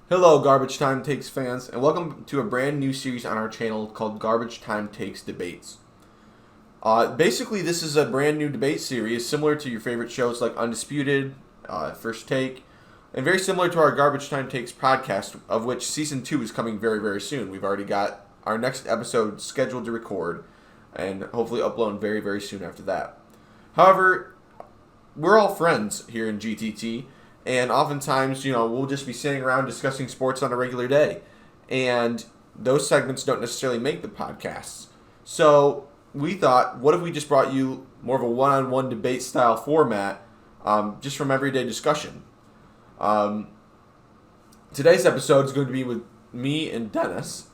Hello, Garbage Time Takes fans, and welcome to a brand new series on our channel called Garbage Time Takes Debates. Basically, this is a brand new debate series similar to your favorite shows like Undisputed, First Take, and very similar to our Garbage Time Takes podcast, of which Season 2 is coming very, very soon. We've already got our next episode scheduled to record, and hopefully upload very, very soon after that. However, we're all friends here in GTT, and oftentimes, we'll just be sitting around discussing sports on a regular day. And those segments don't necessarily make the podcasts. So we thought, what if we just brought you more of a one-on-one debate style format, just from everyday discussion? Today's episode is going to be with me and Dennis.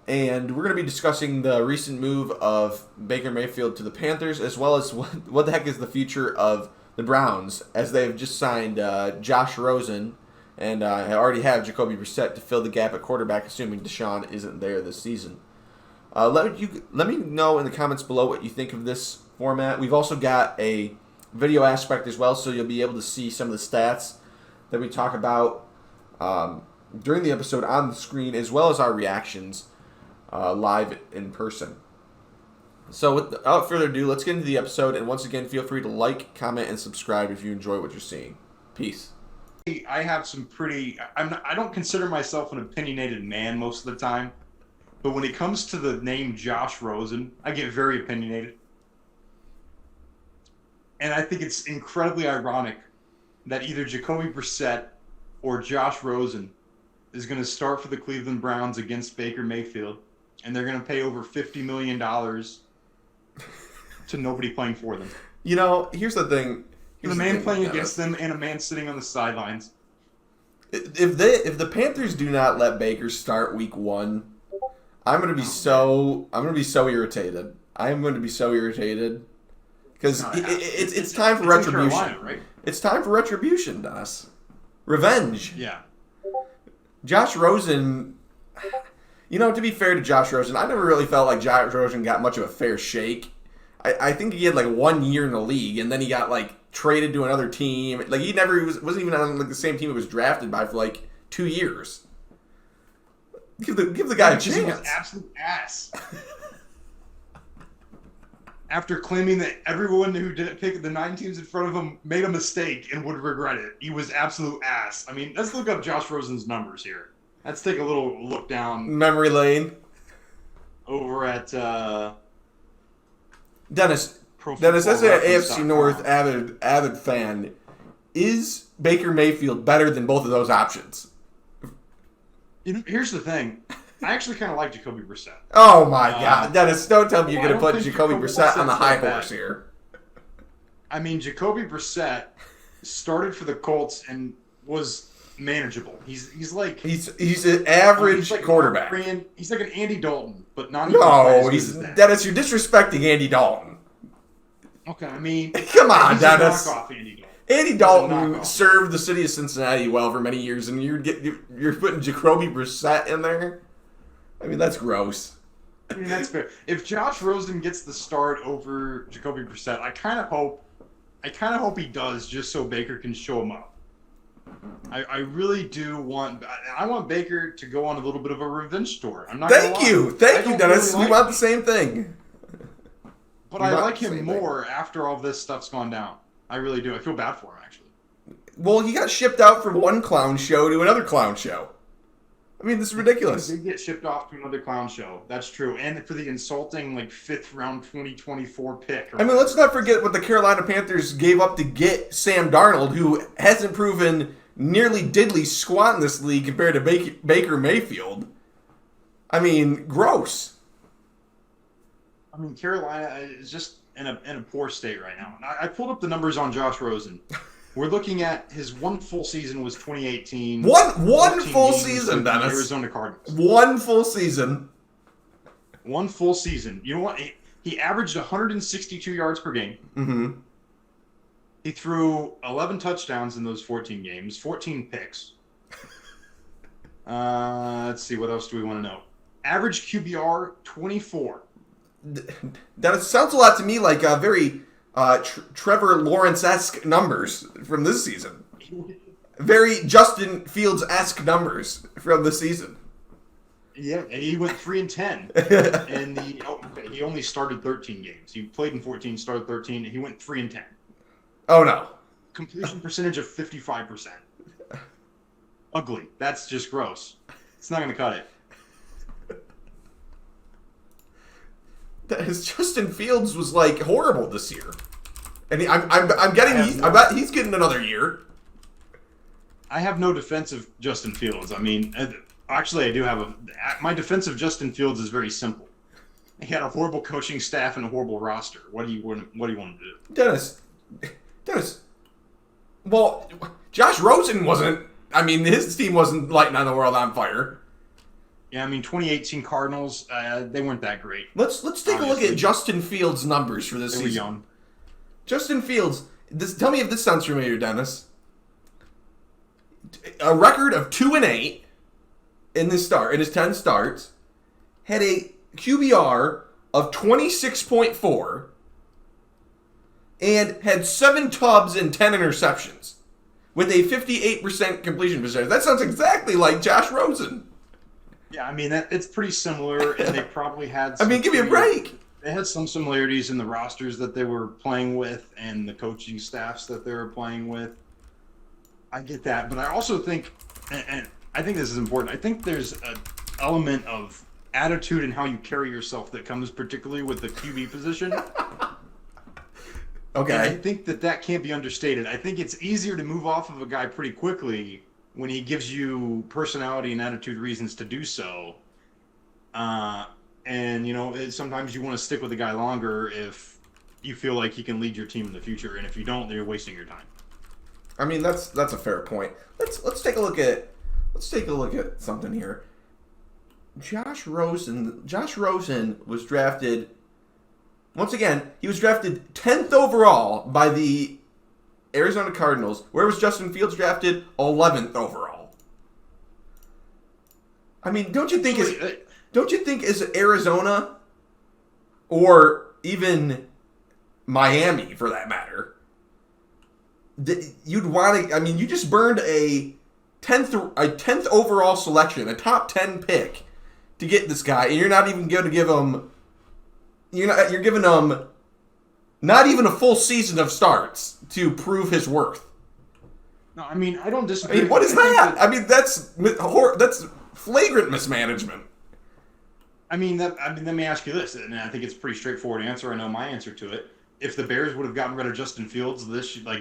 And we're going to be discussing the recent move of Baker Mayfield to the Panthers, as well as what the heck is the future of the Browns, as they've just signed Josh Rosen and already have Jacoby Brissett to fill the gap at quarterback, assuming Deshaun isn't there this season. Let me know in the comments below what you think of this format. We've also got a video aspect as well, so you'll be able to see some of the stats that we talk about during the episode on the screen, as well as our reactions live in person. So without further ado, let's get into the episode, and once again, feel free to like, comment, and subscribe if you enjoy what you're seeing. Peace. I have some I don't consider myself an opinionated man most of the time, but when it comes to the name Josh Rosen, I get very opinionated. And I think it's incredibly ironic that either Jacoby Brissett or Josh Rosen is going to start for the Cleveland Browns against Baker Mayfield, and they're going to pay over $50 million to nobody playing for them. Here's the thing. The man playing against them and a man sitting on the sidelines. If the Panthers do not let Baker start week 1, I'm gonna be so irritated. I am going to be so irritated because it's time for retribution. Carolina, right? It's time for retribution, Dennis. Revenge. Yeah. Josh Rosen. To be fair to Josh Rosen, I never really felt like Josh Rosen got much of a fair shake. I think he had 1 year in the league, and then he got traded to another team. He never wasn't even on the same team he was drafted by for 2 years. Give the guy a chance. He was an absolute ass. After claiming that everyone who didn't pick the 9 teams in front of him made a mistake and would regret it, he was absolute ass. I mean, let's look up Josh Rosen's numbers here. Let's take a little look down memory lane over at Dennis, as an AFC North avid fan, is Baker Mayfield better than both of those options? Here's the thing. I actually kind of like Jacoby Brissett. Oh my God, Dennis! Don't tell me you're going to put Jacoby Brissett on the high horse here. I mean, Jacoby Brissett started for the Colts and was manageable. He's an average quarterback. He's like an Andy Dalton, but not even Dennis, you're disrespecting Andy Dalton. Okay, I mean, come on, Dennis. Andy Dalton served the city of Cincinnati well for many years, and you're putting Jacoby Brissett in there. I mean, that's gross. I mean, that's fair. If Josh Rosen gets the start over Jacoby Brissett, I kind of hope he does, just so Baker can show him up. I really do want. I want Baker to go on a little bit of a revenge tour. I'm not. Thank you, Dennis. We want the same thing. But I like him more after all this stuff's gone down. I really do. I feel bad for him, actually. Well, he got shipped out from one clown show to another clown show. I mean, this is ridiculous. He did get shipped off to another clown show. That's true. And for the insulting 5th round 2024 pick. I mean, let's not forget what the Carolina Panthers gave up to get Sam Darnold, who hasn't proven nearly diddly squat in this league compared to Baker Mayfield. I mean, gross. I mean, Carolina is just in a poor state right now. I pulled up the numbers on Josh Rosen. We're looking at his one full season was 2018. One full season, Dennis. Arizona Cardinals. One full season. One full season. You know what? He averaged 162 yards per game. Mm-hmm. He threw 11 touchdowns in those 14 games, 14 picks. Let's see, what else do we want to know? Average QBR, 24. That sounds a lot to me like a very Trevor Lawrence-esque numbers from this season. very Justin Fields-esque numbers from the season. Yeah, and he went 3-10, and he only started 13 games. He played in 14, started 13, and he went 3-10. Oh no! Completion percentage of 55%. Ugly. That's just gross. It's not going to cut it. Justin Fields was like horrible this year, and I bet he's getting another year. I have no defense of Justin Fields. I mean, actually, I do have my defense of Justin Fields is very simple. He had a horrible coaching staff and a horrible roster. What do you want to do? Dennis. Well, Josh Rosen wasn't. I mean, his team wasn't lighting the world on fire. Yeah, I mean, 2018 Cardinals, they weren't that great. Let's take a look at Justin Fields' numbers for this season. They were young. Justin Fields. Tell me if this sounds familiar, Dennis. A record of 2-8 in his 10 starts, had a QBR of 26.4, and had 7 tubs and 10 interceptions, with a 58% completion percentage. That sounds exactly like Josh Rosen. Yeah, I mean, it's pretty similar, and they probably had give me a break. They had some similarities in the rosters that they were playing with and the coaching staffs that they were playing with. I get that, but I also think, and I think this is important, I think there's an element of attitude and how you carry yourself that comes particularly with the QB position. Okay. And I think that can't be understated. I think it's easier to move off of a guy pretty quickly when he gives you personality and attitude reasons to do so. And, sometimes you want to stick with a guy longer if you feel like he can lead your team in the future. And if you don't, then you're wasting your time. I mean, that's a fair point. Let's take a look at something here. Josh Rosen was drafted. Once again, he was drafted 10th overall by the Arizona Cardinals. Where was Justin Fields drafted? 11th overall. I mean, don't you think is Arizona or even Miami for that matter? You'd want to. I mean, you just burned a 10th overall selection, a top 10 pick to get this guy, and you're not even going to give him. You're giving him not even a full season of starts to prove his worth. No, I mean, I don't disagree. I mean, what is that? I mean, that's flagrant mismanagement. Let me ask you this, and I think it's a pretty straightforward answer. I know my answer to it. If the Bears would have gotten rid of Justin Fields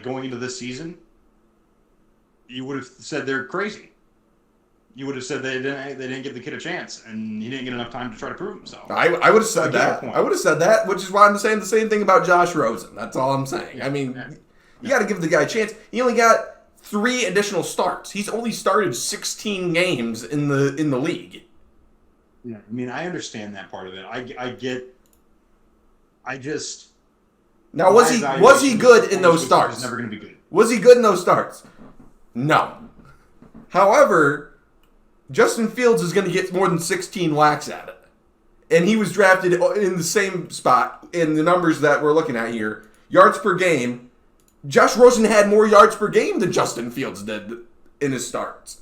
going into this season, you would have said they're crazy. You would have said they didn't give the kid a chance, and he didn't get enough time to try to prove himself. I would have said that. I would have said that, which is why I'm saying the same thing about Josh Rosen. That's all I'm saying. Yeah. I mean, you got to give the guy a chance. He only got 3 additional starts. He's only started 16 games in the league. Yeah, I mean, I understand that part of it. Now, was he good in those starts? He's never going to be good. Was he good in those starts? No. However, Justin Fields is going to get more than 16 whacks at it. And he was drafted in the same spot in the numbers that we're looking at here. Yards per game. Josh Rosen had more yards per game than Justin Fields did in his starts.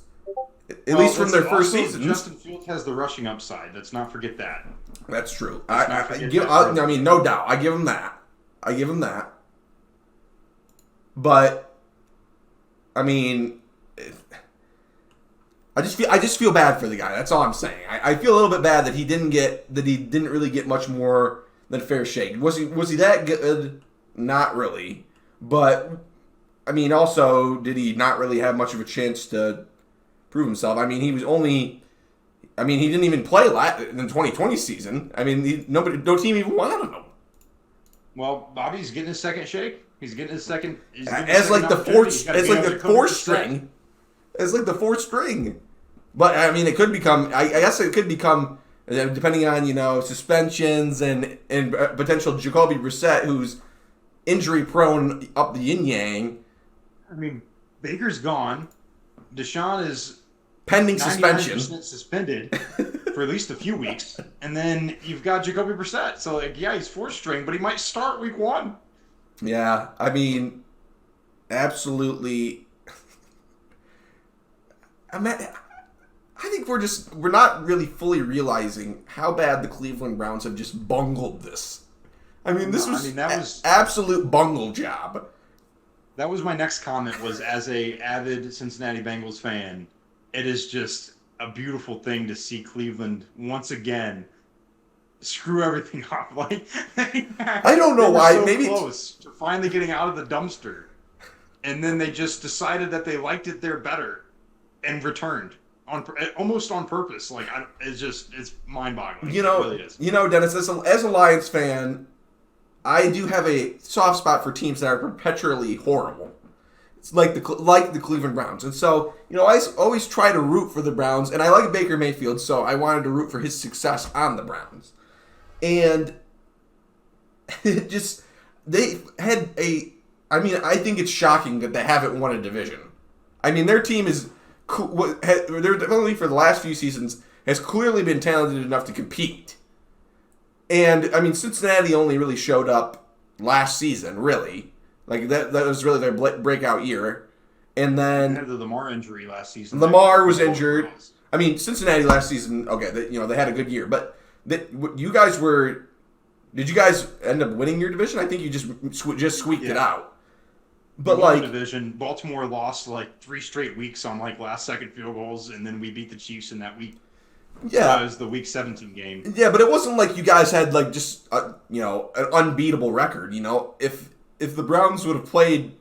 At least from their first season. Justin Fields has the rushing upside. Let's not forget that. That's true. I mean, no doubt. I give him that. But, I mean, I just feel bad for the guy. That's all I'm saying. I feel a little bit bad that he didn't really get much more than fair shake. Was he that good? Not really. But, I mean, also, did he not really have much of a chance to prove himself? I mean, he didn't even play in the 2020 season. I mean, no team even wanted him. Well, Bobby's getting his second shake. He's getting his second. As like the fourth string. As like the fourth string. But I mean, it could become. I guess it could become, depending on suspensions and potential Jacoby Brissett, who's injury prone up the yin yang. I mean, Baker's gone. Deshaun is pending suspension. Suspended for at least a few weeks, and then you've got Jacoby Brissett. So he's fourth string, but he might start week 1. Yeah, I mean, absolutely. I think we're not really fully realizing how bad the Cleveland Browns have just bungled this. I mean, this was absolute bungle job. That was my next comment. Was as a avid Cincinnati Bengals fan, it is just a beautiful thing to see Cleveland once again screw everything up. Like I don't know why. So maybe close to finally getting out of the dumpster, and then they just decided that they liked it there better, and returned almost on purpose. Like it's mind-boggling. You know, it really is. You know, Dennis, as a Lions fan, I do have a soft spot for teams that are perpetually horrible. It's like the Cleveland Browns. And so, I always try to root for the Browns. And I like Baker Mayfield, so I wanted to root for his success on the Browns. And it just, they had I think it's shocking that they haven't won a division. I mean, their team is, they're definitely for the last few seasons, has clearly been talented enough to compete. And, I mean, Cincinnati only really showed up last season, really. Like, that was really their breakout year. And then... They had the Lamar injury last season. Lamar was injured. I mean, Cincinnati last season, okay, they had a good year. But you guys were... Did you guys end up winning your division? I think you just squeaked it out. But, we won the division. Baltimore lost, 3 straight weeks on, last-second field goals, and then we beat the Chiefs in that week. Yeah, that was the Week 17 game. Yeah, but it wasn't like you guys had just an unbeatable record. If the Browns would have played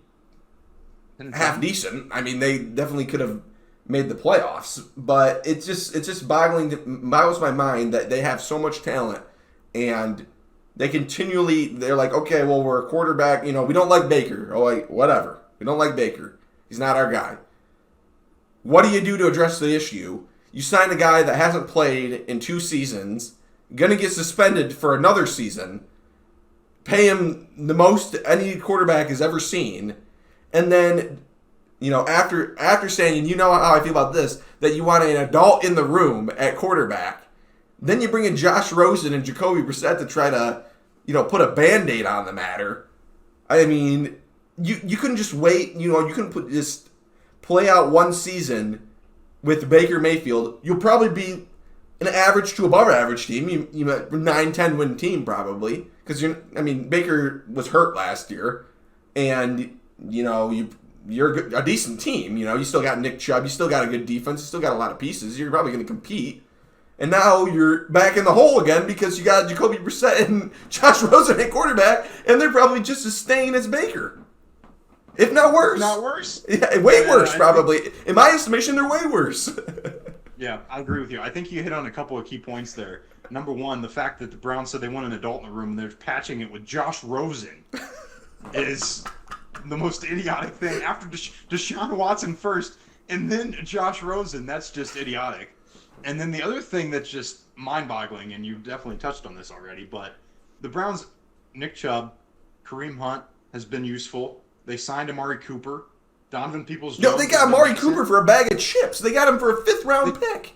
half decent, I mean, they definitely could have made the playoffs. But it just boggles my mind that they have so much talent and they're like, okay, well, we're a quarterback. We don't like Baker. Oh, whatever. We don't like Baker. He's not our guy. What do you do to address the issue? You sign a guy that hasn't played in 2 seasons, going to get suspended for another season, pay him the most any quarterback has ever seen, and then, after saying, how I feel about this, that you want an adult in the room at quarterback, then you bring in Josh Rosen and Jacoby Brissett to try to, put a Band-Aid on the matter. I mean, you couldn't just wait, you couldn't just play out one season with Baker Mayfield. You'll probably be an average to above average team. You 9-10 win team probably because Baker was hurt last year, and you're a decent team. You still got Nick Chubb, you still got a good defense, you still got a lot of pieces. You're probably going to compete, and now you're back in the hole again because you got Jacoby Brissett and Josh Rosen at quarterback, and they're probably just as staying as Baker. If not worse. Not worse. Yeah, way worse, probably. In my estimation, they're way worse. Yeah, I agree with you. I think you hit on a couple of key points there. Number one, the fact that the Browns said they want an adult in the room and they're patching it with Josh Rosen is the most idiotic thing. After Deshaun Watson first and then Josh Rosen, that's just idiotic. And then the other thing that's just mind-boggling, and you definitely touched on this already, but the Browns, Nick Chubb, Kareem Hunt has been useful. They signed Amari Cooper. Donovan Peoples-Jones. No, they got Amari Cooper for a bag of chips. They got him for a 5th-round pick.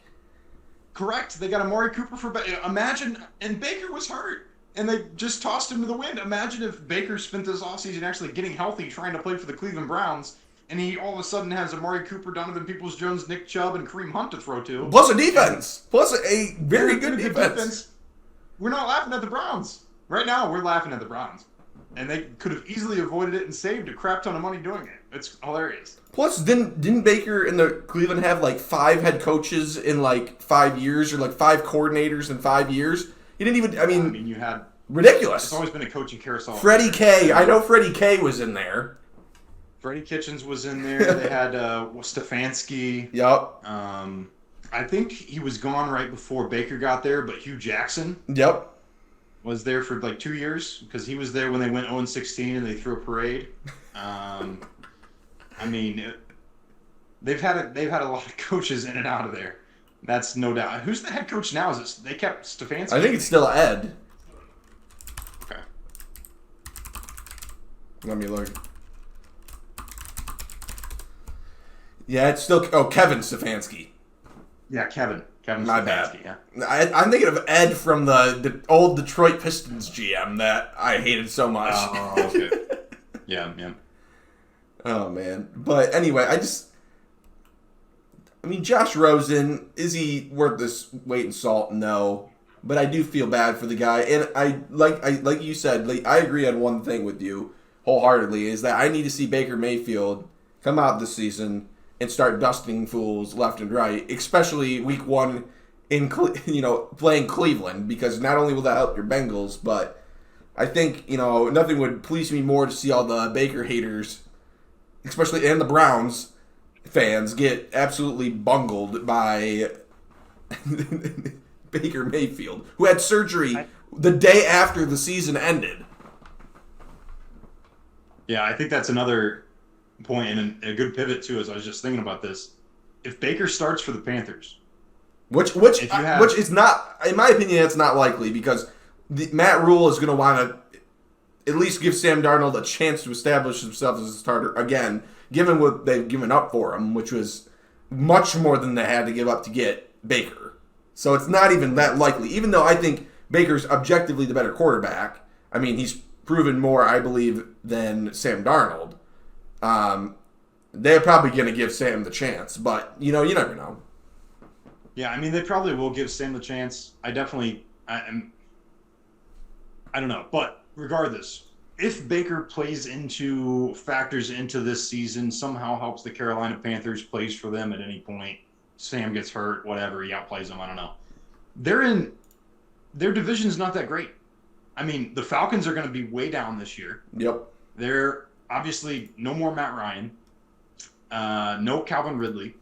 Correct. They got Amari Cooper for... Imagine... And Baker was hurt. And they just tossed him to the wind. Imagine if Baker spent this offseason actually getting healthy, trying to play for the Cleveland Browns, and he all of a sudden has Amari Cooper, Donovan Peoples-Jones, Nick Chubb, and Kareem Hunt to throw to. Plus a defense. Plus a very good defense. We're not laughing at the Browns. Right now, we're laughing at the Browns. And they could have easily avoided it and saved a crap ton of money doing it. It's hilarious. Plus, didn't Baker and the Cleveland have 5 head coaches in 5 years, or 5 coordinators in 5 years? He didn't even. I mean, you had ridiculous. It's always been a coaching carousel. Freddie K. I know Freddie K. was in there. Freddie Kitchens was in there. They had Stefanski. Yep. I think he was gone right before Baker got there, but Hugh Jackson. Yep. Was there for 2 years because he was there when they went 0-16 and they threw a parade. They've had a lot of coaches in and out of there. That's no doubt. Who's the head coach now? They kept Stefanski? I think it's still Ed. Okay. Let me look. Yeah, it's still Kevin Stefanski. Yeah, Kevin. My Stefanski, bad. Yeah. I'm thinking of Ed from the old Detroit Pistons GM that I hated so much. Oh, okay. Yeah. Oh man. But anyway, I mean, Josh Rosen, is he worth this weight in salt? No. But I do feel bad for the guy. And like you said, like, I agree on one thing with you wholeheartedly, is that I need to see Baker Mayfield come out this season and start dusting fools left and right, especially week one in playing Cleveland, because not only will that help your Bengals, but I think, nothing would please me more to see all the Baker haters, especially and the Browns fans, get absolutely bungled by Baker Mayfield, who had surgery the day after the season ended. Yeah, I think that's another point and a good pivot too. As I was just thinking about this, if Baker starts for the Panthers, which is not, in my opinion, that's not likely, because Matt Rule is going to want to at least give Sam Darnold a chance to establish himself as a starter again, given what they've given up for him, which was much more than they had to give up to get Baker. So it's not even that likely, even though I think Baker's objectively the better quarterback. I mean, he's proven more, I believe, than Sam Darnold. They're probably going to give Sam the chance, but, you never know. Yeah, I mean, they probably will give Sam the chance. I don't know. But regardless, if Baker factors into this season, somehow helps the Carolina Panthers, plays for them at any point, Sam gets hurt, whatever, he outplays them, I don't know. Their division's not that great. I mean, the Falcons are going to be way down this year. Yep. They're obviously no more Matt Ryan, no Calvin Ridley.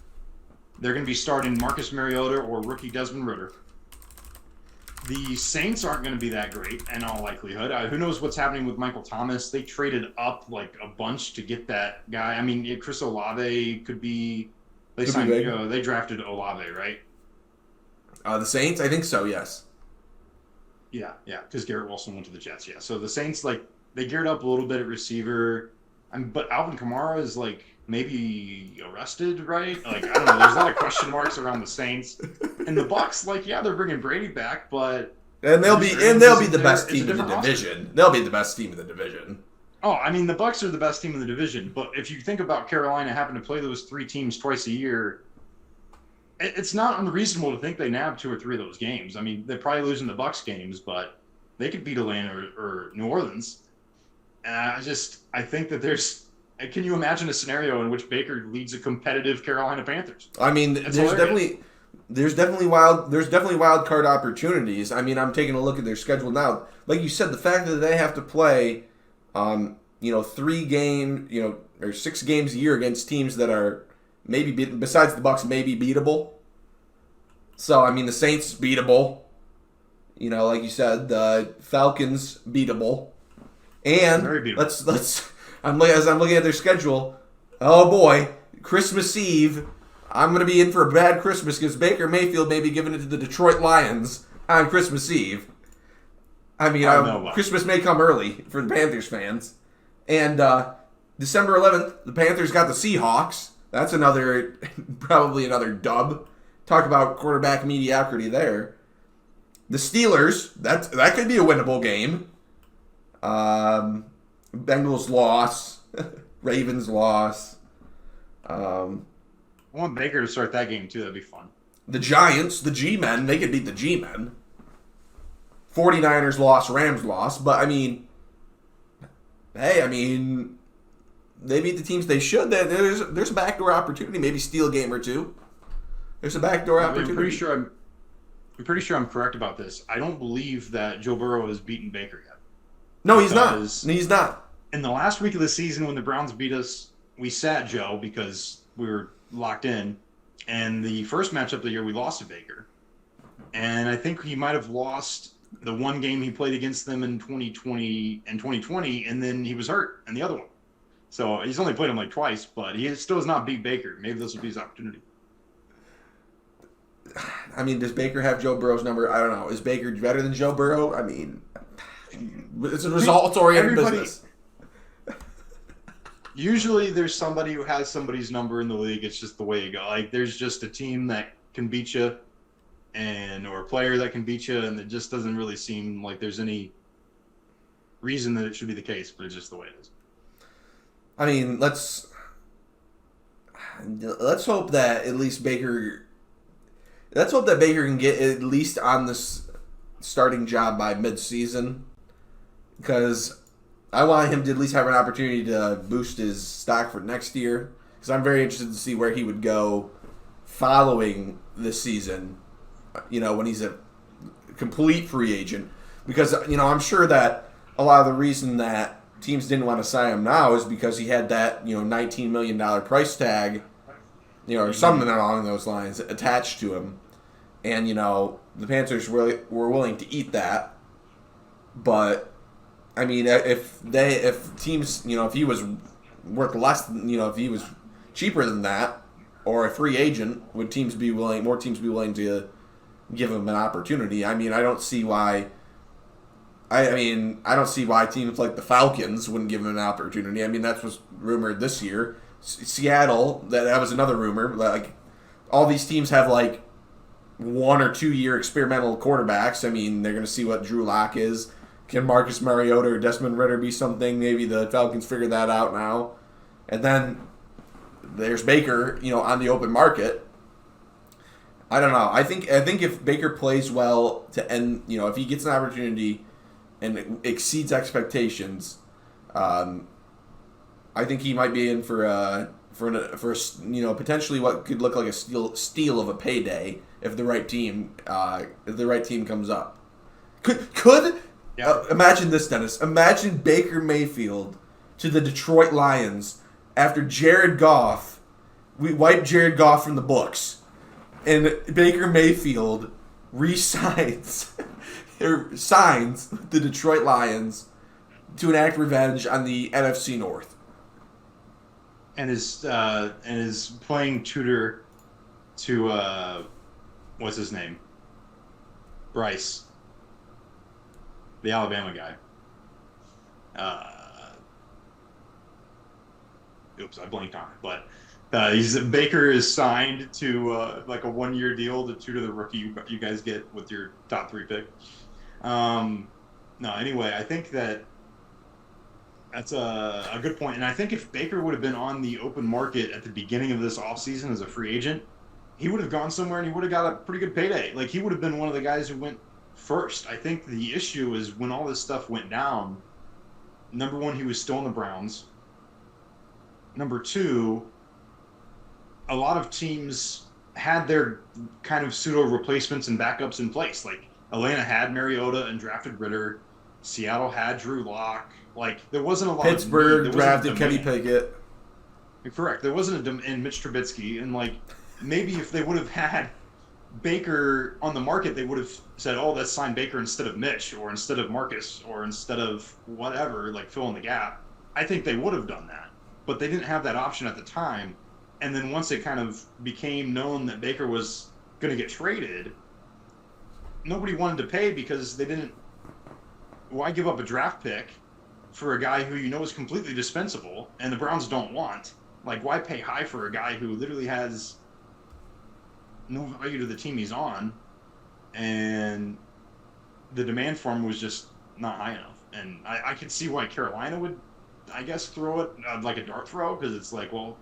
They're going to be starting Marcus Mariota or rookie Desmond Ridder. The Saints aren't going to be that great in all likelihood. Who knows what's happening with Michael Thomas? They traded up like a bunch to get that guy. I mean, Chris Olave could be. They drafted Olave, right? The Saints, I think so. Yes. Yeah, because Garrett Wilson went to the Jets. Yeah, so the Saints, they geared up a little bit at receiver, but Alvin Kamara is maybe arrested, right? I don't know. There's a lot of question marks around the Saints and the Bucks. They're bringing Brady back, but they'll be the best team in the division. They'll be the best team in the division. Oh, I mean, the Bucks are the best team in the division, but if you think about Carolina having to play those three teams twice a year, it's not unreasonable to think they nab 2 or 3 of those games. I mean, they're probably losing the Bucks games, but they could beat Atlanta or New Orleans. And I think that can you imagine a scenario in which Baker leads a competitive Carolina Panthers? I mean, there's definitely wild card opportunities. I mean, I'm taking a look at their schedule now. Like you said, the fact that they have to play 3 games, or 6 games a year against teams that are maybe besides the Bucks, maybe beatable. So I mean, the Saints beatable. Like you said, the Falcons beatable, and very beatable. let's. As I'm looking at their schedule, oh boy, Christmas Eve, I'm gonna be in for a bad Christmas because Baker Mayfield may be giving it to the Detroit Lions on Christmas Eve. I mean, Christmas may come early for the Panthers fans, and December 11th, the Panthers got the Seahawks. That's probably another dub. Talk about quarterback mediocrity there. The Steelers, that could be a winnable game. Bengals loss. Ravens loss. I want Baker to start that game too. That'd be fun. The Giants, the G-Men, they could beat the G-Men. 49ers loss, Rams loss. But, they beat the teams they should. There's a backdoor opportunity. Maybe steal a game or two. There's a backdoor opportunity. I'm pretty sure I'm correct about this. I don't believe that Joe Burrow has beaten Baker yet. No, he's not. He's not. In the last week of the season, when the Browns beat us, we sat Joe because we were locked in. And the first matchup of the year, we lost to Baker. And I think he might have lost the one game he played against them in 2020, and then he was hurt in the other one. So he's only played him twice, but he still has not beat Baker. Maybe this will be his opportunity. I mean, does Baker have Joe Burrow's number? I don't know. Is Baker better than Joe Burrow? I mean, it's a results-oriented business. Usually there's somebody who has somebody's number in the league. It's just the way you go. There's just a team that can beat you or a player that can beat you, and it just doesn't really seem like there's any reason that it should be the case, but it's just the way it is. I mean, let's hope that at least Baker. Let's hope that Baker can get at least on this starting job by mid-season, because I want him to at least have an opportunity to boost his stock for next year. Because I'm very interested to see where he would go following this season. When he's a complete free agent, because I'm sure that a lot of the reason that teams didn't want to sign him now is because he had that $19 million price tag, or something along those lines attached to him, and the Panthers were willing to eat that. But I mean, if teams, if he was worth less than, if he was cheaper than that, or a free agent, would more teams be willing to give him an opportunity? I mean, I don't see why. I don't see why teams like the Falcons wouldn't give him an opportunity. I mean, that was rumored this year. Seattle, that was another rumor. Like, all these teams have 1 or 2 year experimental quarterbacks. I mean, they're going to see what Drew Lock is. Can Marcus Mariota or Desmond Ridder be something? Maybe the Falcons figure that out now. And then there's Baker, on the open market. I don't know. I think if Baker plays well to end, if he gets an opportunity and it exceeds expectations, I think he might be in for potentially what could look like a steal of a payday if the right team comes up. Could imagine this, Dennis? Imagine Baker Mayfield to the Detroit Lions after Jared Goff. We wiped Jared Goff from the books, and Baker Mayfield signs the Detroit Lions to enact revenge on the NFC North. And is playing tutor to what's his name? Bryce, the Alabama guy. Oops, I blanked on it. But Baker is signed to a 1-year deal to tutor the rookie you guys get with your top 3 pick. No, anyway, I think that's a good point. And I think if Baker would have been on the open market at the beginning of this offseason as a free agent, he would have gone somewhere and he would have got a pretty good payday. He would have been one of the guys who went first. I think the issue is when all this stuff went down, number one, he was still in the Browns. Number two, a lot of teams had their kind of pseudo replacements and backups in place. Atlanta had Mariota and drafted Ridder. Seattle had Drew Lock. There wasn't a lot. Pittsburgh drafted Kenny Pickett. Correct. There wasn't and Mitch Trubisky, and maybe if they would have had Baker on the market, they would have said, "Oh, let's sign Baker instead of Mitch, or instead of Marcus, or instead of whatever, fill in the gap." I think they would have done that, but they didn't have that option at the time. And then once it kind of became known that Baker was going to get traded, nobody wanted to pay because they didn't. Why give up a draft pick for a guy who is completely dispensable and the Browns don't want? Why pay high for a guy who literally has no value to the team he's on, and the demand for him was just not high enough? And I could see why Carolina would, I guess, throw it like a dart throw, because it's well,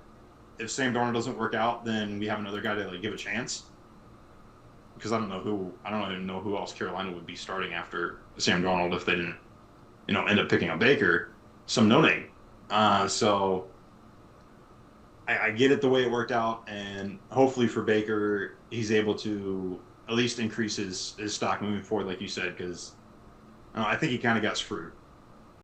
if Sam Darnold doesn't work out, then we have another guy to give a chance. Because I don't even know who else Carolina would be starting after Sam Darnold if they didn't, end up picking up Baker, some no-name. So I get it the way it worked out, and hopefully for Baker, he's able to at least increase his stock moving forward, like you said, because I think he kind of got screwed.